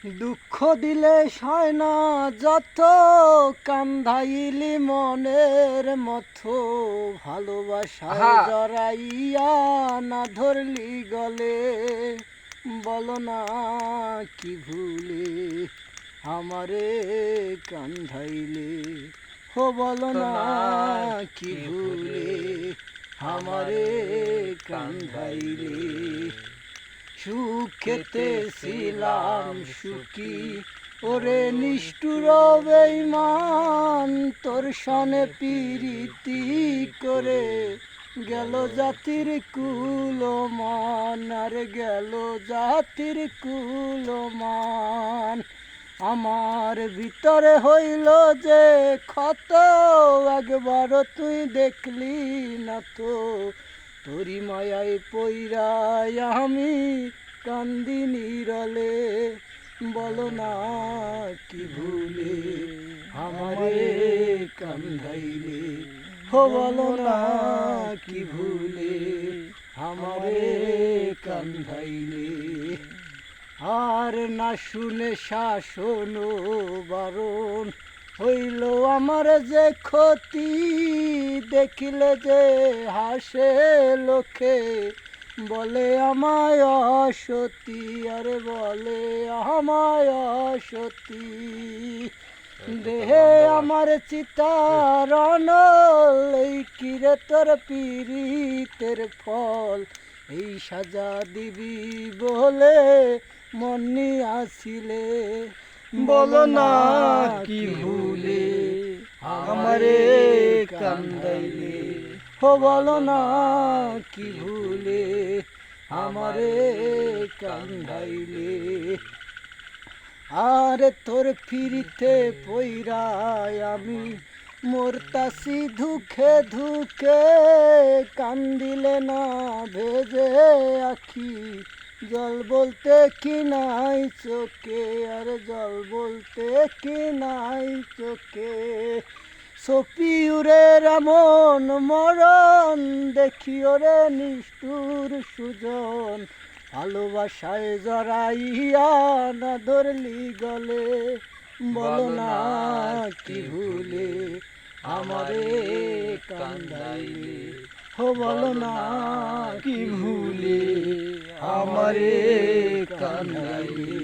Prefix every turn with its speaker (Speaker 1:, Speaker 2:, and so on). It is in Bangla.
Speaker 1: দুঃখ দিলে সয় না যত, কান্দাইলি মনের মতো, ভালোবাসায় জড়াইয়া না ধরলি গলে। বলো না কি ভুলে আমারে কান্দাইলে, হো বলো না কি ভুলে আমারে কান্দাইলে। সুখেতে ছিলাম সুখী ওরে নিষ্ঠুর বেঈমান, তোর সনে প্রীতি করে গেল জাতির কুলমান, আর গেল জাতির কুলমান। আমার ভিতরে হইল যে ক্ষত, একবারও তুই দেখলি না তো, তোরি মায়ায় পইরাই আমি কান্দি নীরলে। বলো না কি ভুলে আমারে কান্দাইলে, হো বলো না কি ভুলে আমারে কান্দাইলে। আর না শুনে শাসন বারণ হইল আমার যে ক্ষতি, দেখিলে যে হাসে লোকে বলে আমায় অসতী, আরে বলে আমায় অসতী। দেহে আমার চিতার অনল, এই কিরে তোর পীড়িতের ফল, এই সাজা দিবি বলে মনি আসিলে। বলো না কি ভুলে আমারে কান্দাইলে, হো বলো না কি ভুলে আমারে কান্দাইলে। আরে তোর ফিরিতে পইরায় আমি মরতাছি ধুকে ধুকে, কান্দিলে না ভেজে আখি, জল বলতে কি নাই চোখে, আরে জল বলতে কি নাই চোখে। সপিউরের এমন মরণ দেখি ওরে নিষ্ঠুর সুজন, ভালোবাসায় জড়াইয়া না ধরলি গলে। বলো না কি ভুলে আমারে কান্দাইলে, হো বলো না কি ভুলে আমারে কান্দাইলে।